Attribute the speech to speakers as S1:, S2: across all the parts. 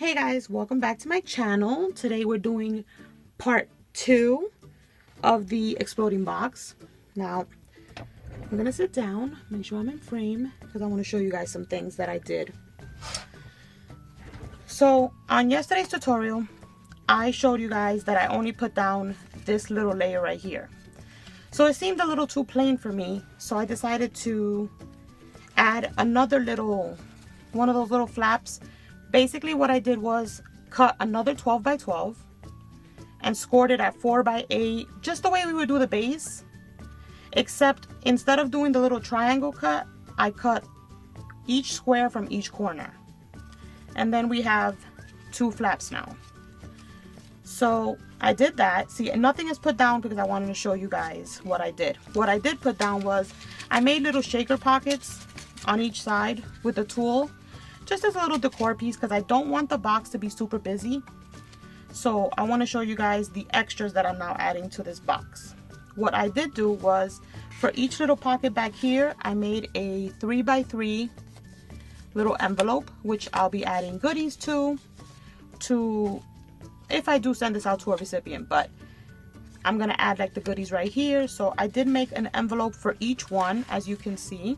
S1: Hey guys, welcome back to my channel. Today we're doing part 2 of the exploding box. Now, I'm gonna sit down, make sure I'm in frame, because I want to show you guys some things that I did. So, on yesterday's tutorial, I showed you guys that I only put down this little layer right here. So it seemed a little too plain for me, so I decided to add another little, one of those little flaps. Basically what I did was cut another 12 by 12 and scored it at 4 by 8, just the way we would do the base, except instead of doing the little triangle cut, I cut each square from each corner. And then we have 2 flaps now. So I did that. See, nothing is put down because I wanted to show you guys what I did. What I did put down was I made little shaker pockets on each side with a tool, just as a little decor piece, because I don't want the box to be super busy. So I want to show you guys the extras that I'm now adding to this box. What I did do was, for each little pocket back here, I made a 3 by 3 little envelope, which I'll be adding goodies to if I do send this out to a recipient, but I'm gonna add like the goodies right here. So I did make an envelope for each one, as you can see.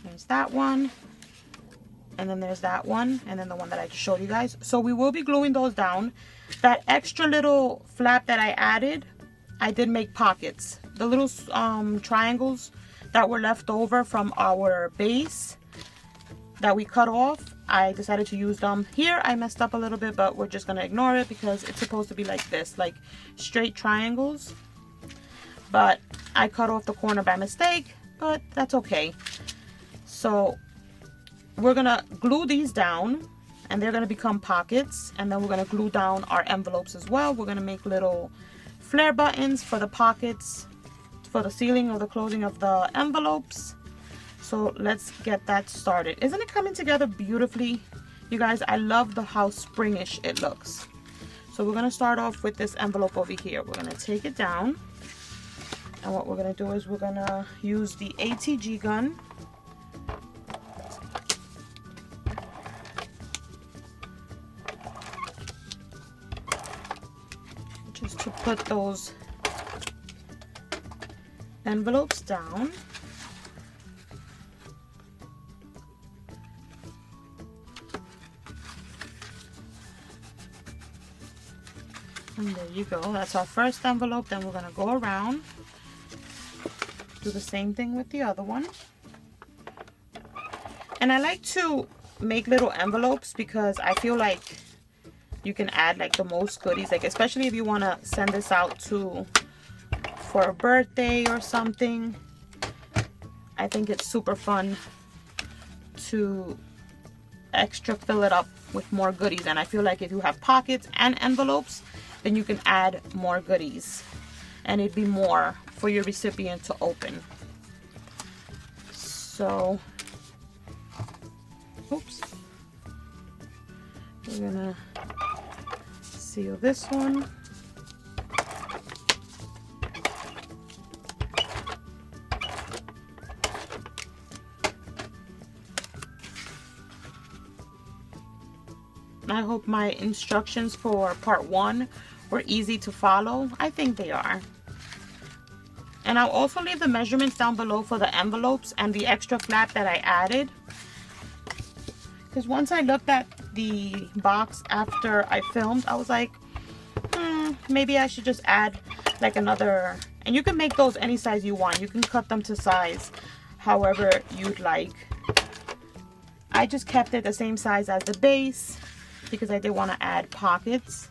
S1: There's that one, and then there's that one, and then the one that I just showed you guys. So we will be gluing those down. That extra little flap that I added, I did make pockets. The little triangles that were left over from our base that we cut off, I decided to use them. Here I messed up a little bit, but we're just gonna ignore it because it's supposed to be like this, like straight triangles. But I cut off the corner by mistake, but that's okay. So we're gonna glue these down and they're gonna become pockets, and then we're gonna glue down our envelopes as well. We're gonna make little flare buttons for the pockets, for the sealing or the closing of the envelopes. So let's get that started. Isn't it coming together beautifully? You guys, I love how springish it looks. So we're gonna start off with this envelope over here. We're gonna take it down, and what we're gonna do is we're gonna use the ATG gun. Just to put those envelopes down. And there you go. That's our first envelope. Then we're going to go around, do the same thing with the other one. And I like to make little envelopes because I feel like you can add like the most goodies, like especially if you want to send this out for a birthday or something. I think it's super fun to extra fill it up with more goodies. And I feel like if you have pockets and envelopes, then you can add more goodies and it'd be more for your recipient to open. So, oops, we're gonna seal this one. I hope my instructions for part 1 were easy to follow. I think they are. And I'll also leave the measurements down below for the envelopes and the extra flap that I added. Because once I looked at the box after I filmed, I was like, maybe I should just add like another. And you can make those any size you want. You can cut them to size however you'd like. I just kept it the same size as the base because I did want to add pockets.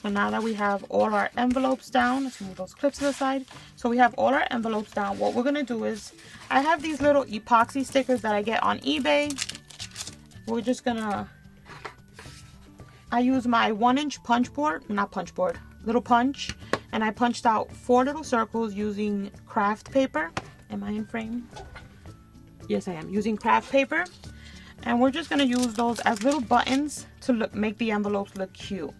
S1: So now that we have all our envelopes down, let's move those clips to the side. So we have all our envelopes down. What we're going to do is, I have these little epoxy stickers that I get on eBay. We're just going to, I use my 1-inch little punch, and I punched out 4 little circles using craft paper. Am I in frame? Yes, I am, using craft paper. And we're just going to use those as little buttons to make the envelopes look cute.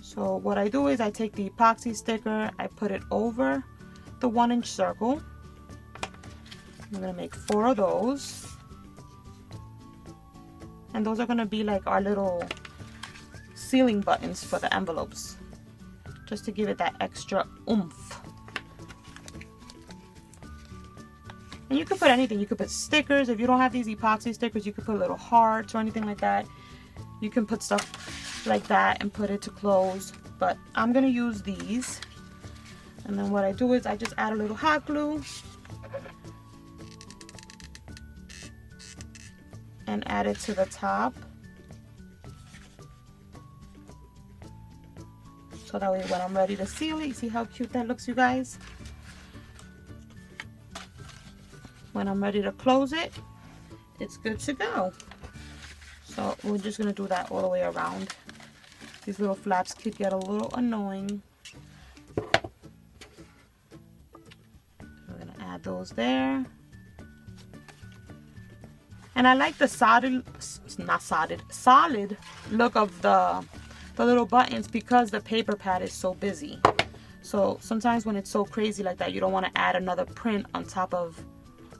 S1: So what I do is I take the epoxy sticker, I put it over the 1-inch circle. I'm gonna make 4 of those. And those are gonna be like our little sealing buttons for the envelopes, just to give it that extra oomph. And you could put anything. You could put stickers. If you don't have these epoxy stickers, you could put little hearts or anything like that. You can put stuff like that and put it to close. But I'm gonna use these. And then what I do is I just add a little hot glue and add it to the top. So that way when I'm ready to seal it, you see how cute that looks, you guys? When I'm ready to close it, it's good to go. So we're just gonna do that all the way around. These little flaps could get a little annoying. We're gonna add those there. And I like the solid look of the little buttons because the paper pad is so busy. So sometimes when it's so crazy like that, you don't want to add another print on top of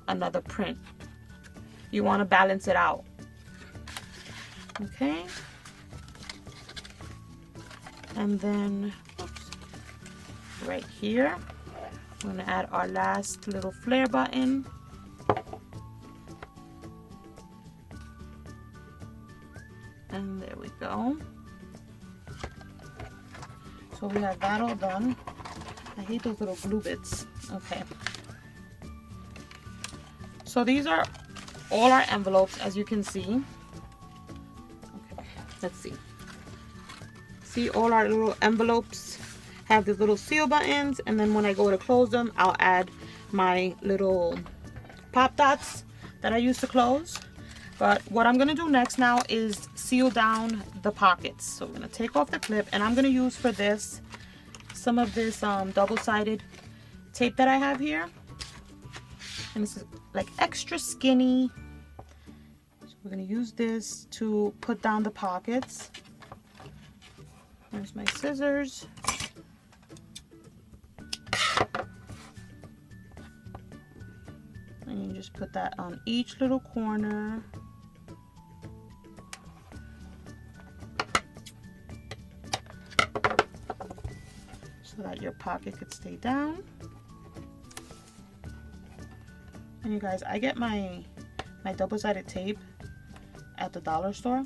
S1: another print. You want to balance it out. Okay. And then, oops, right here, we're going to add our last little flare button. And there we go. So we have that all done. I hate those little glue bits. Okay. So these are all our envelopes, as you can see. Okay, let's see. See, all our little envelopes have these little seal buttons, and then when I go to close them, I'll add my little pop dots that I use to close. But what I'm gonna do next now is seal down the pockets. So we're gonna take off the clip, and I'm gonna use for this some of this double-sided tape that I have here. And this is like extra skinny. So we're gonna use this to put down the pockets. There's my scissors. And you just put that on each little corner. So that your pocket could stay down. And you guys, I get my double-sided tape at the dollar store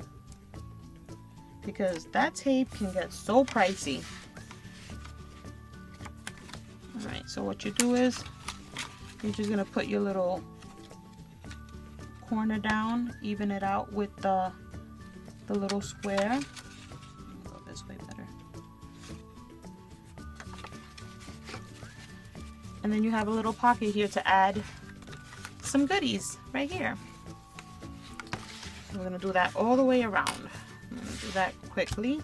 S1: because that tape can get so pricey. Alright, so what you do is you're just gonna put your little corner down, even it out with the little square. Go this way better. And then you have a little pocket here to add some goodies right here. So we're gonna do that all the way around. I'm gonna do that quickly.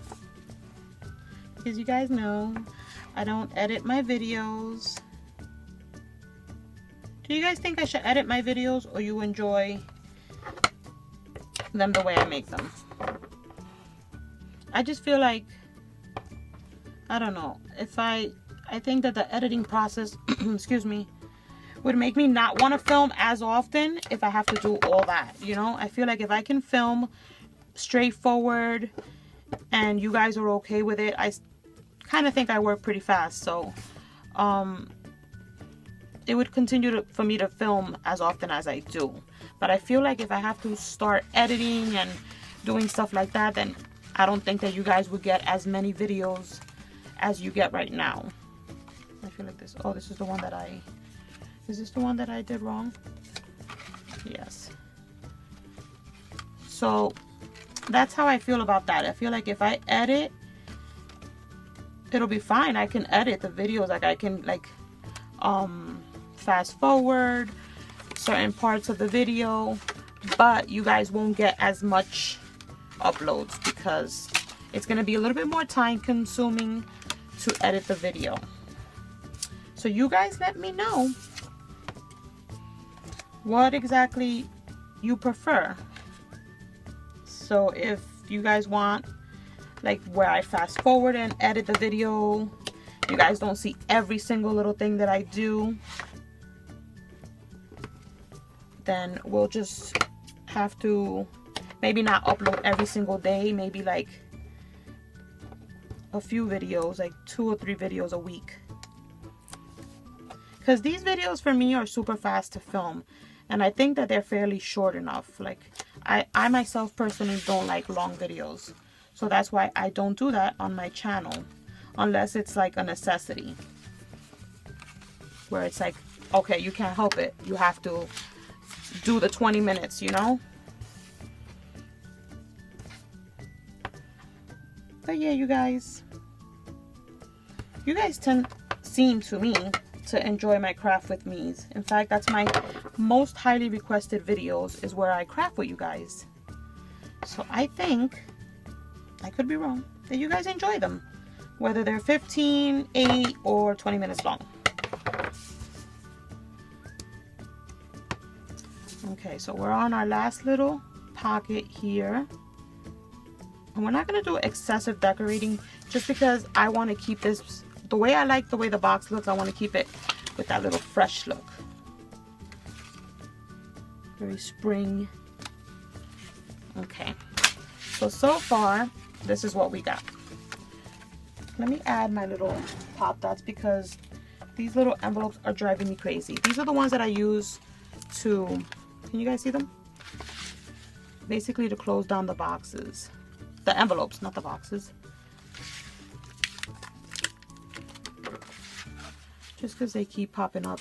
S1: As you guys know, I don't edit my videos. Do you guys think I should edit my videos, or you enjoy them the way I make them? I just feel like, I don't know, I think that the editing process, excuse me, would make me not want to film as often if I have to do all that, you know? I feel like if I can film straightforward and you guys are okay with it, I kind of think I work pretty fast, so it would continue for me to film as often as I do. But I feel like if I have to start editing and doing stuff like that, then I don't think that you guys would get as many videos as you get right now. I feel like this, oh, this is the one that is this the one that I did wrong? Yes. So that's how I feel about that. I feel like if I edit, it'll be fine. I can edit the videos, like I can fast forward certain parts of the video, but you guys won't get as much uploads because it's going to be a little bit more time consuming to edit the video. So you guys let me know what exactly you prefer. So if you guys want like where I fast forward and edit the video you guys don't see every single little thing that I do, then we'll just have to maybe not upload every single day, maybe like a few videos, like 2 or 3 videos a week. Because these videos for me are super fast to film, and I think that they're fairly short enough. Like I myself personally don't like long videos, so that's why I don't do that on my channel unless it's like a necessity, where it's like, okay, you can't help it, you have to do the 20 minutes, you know. But yeah, you guys seem to me to enjoy my craft with me's. In fact, that's my most highly requested videos, is where I craft with you guys. So I think, I could be wrong, that you guys enjoy them, whether they're 15, 8, or 20 minutes long. Okay, so we're on our last little pocket here. And we're not going to do excessive decorating, just because I want to keep this, the way I like the way the box looks, I want to keep it with that little fresh look. Very spring. Okay, so far, this is what we got. Let me add my little pop dots, because these little envelopes are driving me crazy. These are the ones that I use to, can you guys see them? Basically to close down the boxes. The envelopes, not the boxes. Just because they keep popping up.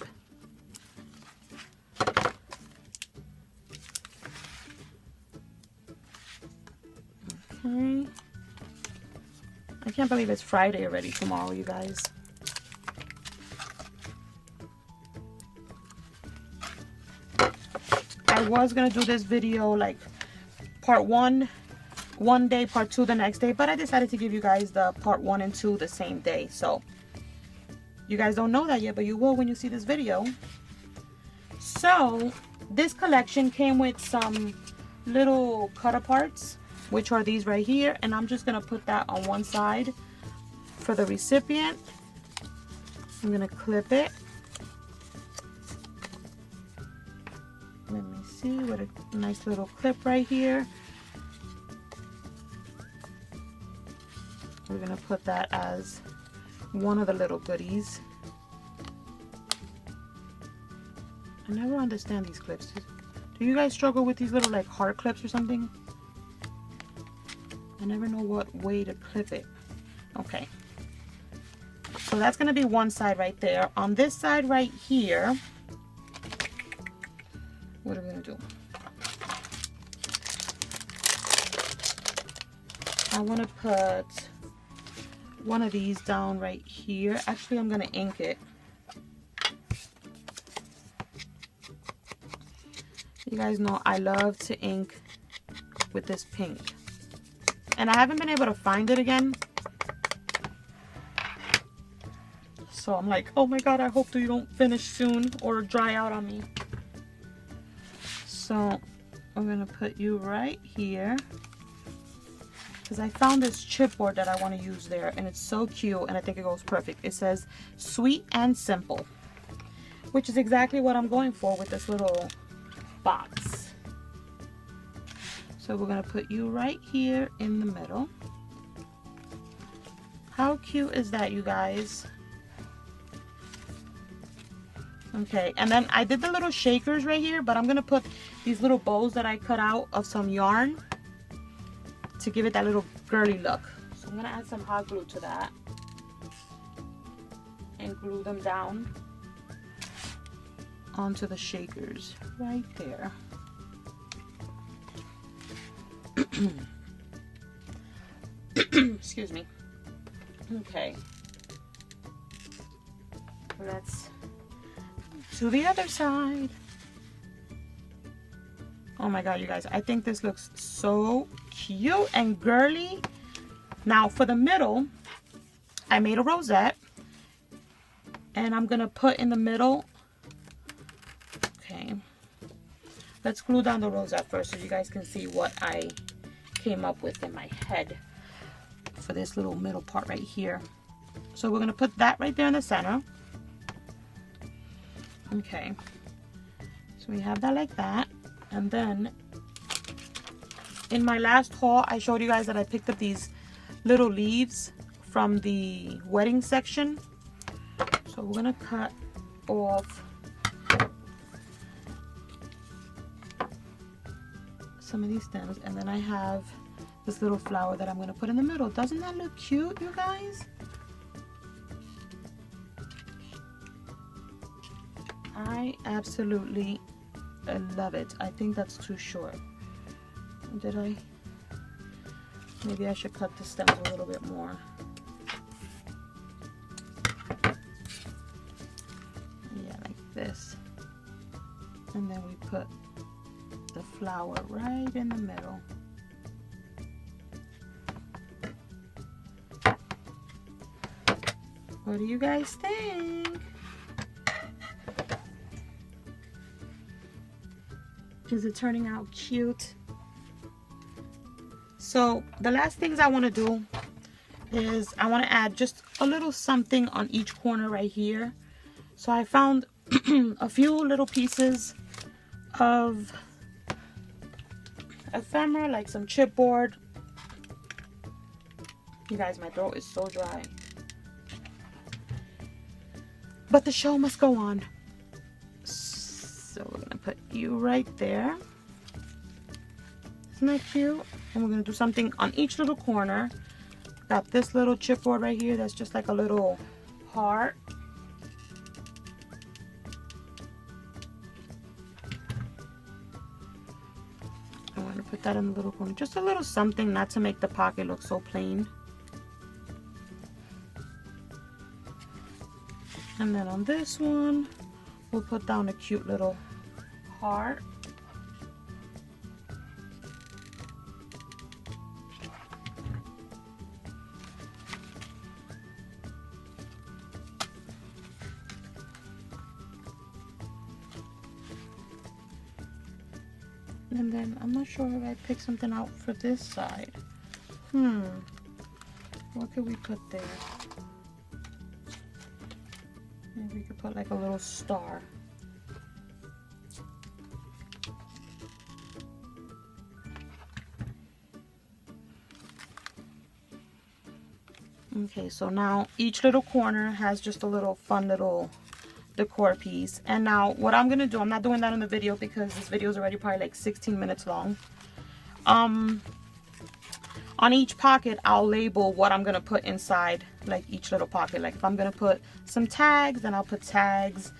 S1: Okay. I can't believe it's Friday already tomorrow, you guys. I was gonna do this video like part 1 one day, part 2 the next day, but I decided to give you guys the part 1 and 2 the same day. So you guys don't know that yet, but you will when you see this video. So this collection came with some little cut aparts, which are these right here, and I'm just gonna put that on one side for the recipient. I'm gonna clip it. Let me see, what a nice little clip right here. We're gonna put that as one of the little goodies. I never understand these clips. Do you guys struggle with these little like heart clips or something? I never know what way to clip it. Okay. So that's gonna be one side right there. On this side right here, what are we gonna do? I wanna put one of these down right here. Actually, I'm gonna ink it. You guys know I love to ink with this pink, and I haven't been able to find it again, so I'm like, oh my god, I hope that you don't finish soon or dry out on me. So I'm gonna put you right here, because I found this chipboard that I want to use there, and it's so cute, and I think it goes perfect. It says sweet and simple, which is exactly what I'm going for with this little box. So we're gonna put you right here in the middle. How cute is that, you guys? Okay, and then I did the little shakers right here, but I'm gonna put these little bows that I cut out of some yarn to give it that little girly look. So I'm gonna add some hot glue to that and glue them down onto the shakers right there. Excuse me. Okay, let's to the other side. Oh my god, you guys, I think this looks so cute and girly. Now for the middle, I made a rosette, and I'm gonna put in the middle. Okay, let's glue down the rosette first so you guys can see what I came up with in my head for this little middle part right here. So we're going to put that right there in the center. Okay. So we have that like that. And then in my last haul, I showed you guys that I picked up these little leaves from the wedding section. So we're going to cut off some of these stems, and then I have this little flower that I'm going to put in the middle. Doesn't that look cute, you guys? I absolutely love it. I think that's too short. Maybe I should cut the stems a little bit more. Yeah, like this. And then we put the flower right in the middle. What do you guys think? Is it turning out cute? So the last things I want to do is I want to add just a little something on each corner right here. So I found a few little pieces of ephemera, like some chipboard. You guys, my throat is so dry. But the show must go on. So we're gonna put you right there. Isn't that cute? And we're gonna do something on each little corner. Got this little chipboard right here that's just like a little heart. I want to put that in the little corner. Just a little something, not to make the pocket look so plain. And then on this one, we'll put down a cute little heart. And then I'm not sure if I picked something out for this side. What could we put there? Maybe we could put like a little star. Okay, so now each little corner has just a little fun little decor piece. And now what I'm gonna do, I'm not doing that in the video because this video is already probably like 16 minutes long. On each pocket, I'll label what I'm gonna put inside, like each little pocket. Like if I'm gonna put some tags, then I'll put tags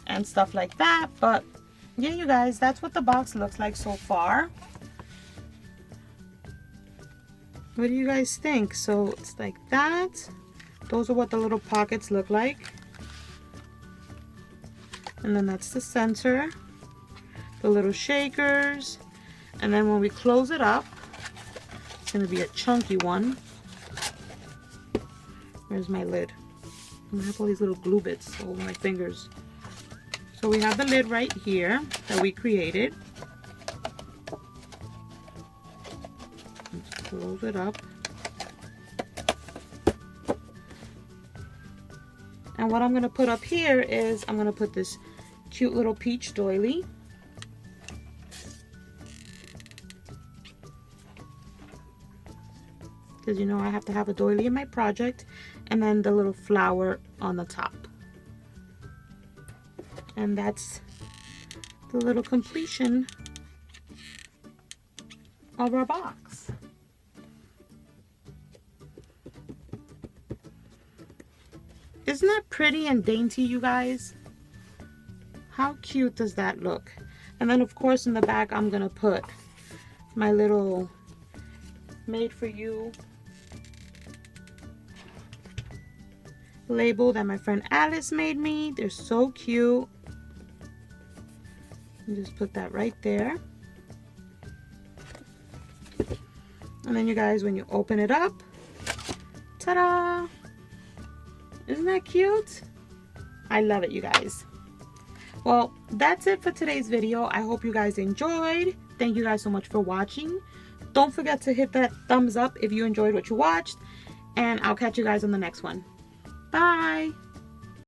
S1: and stuff like that. But yeah, you guys, that's what the box looks like so far. What do you guys think? So it's like that. Those are what the little pockets look like. And then that's the center, the little shakers. And then when we close it up, it's gonna be a chunky one. Where's my lid? I have all these little glue bits all over my fingers. So we have the lid right here that we created. Let's close it up. And what I'm gonna put up here is I'm gonna put this cute little peach doily. Because you know I have to have a doily in my project, and then the little flower on the top. And that's the little completion of our box. Isn't that pretty and dainty, you guys? How cute does that look? And then of course in the back I'm gonna put my little made for you label that my friend Alice made me. They're so cute. And just put that right there. And then you guys, when you open it up, ta-da! Isn't that cute? I love it, you guys. Well, that's it for today's video. I hope you guys enjoyed. Thank you guys so much for watching. Don't forget to hit that thumbs up if you enjoyed what you watched. And I'll catch you guys on the next one. Bye.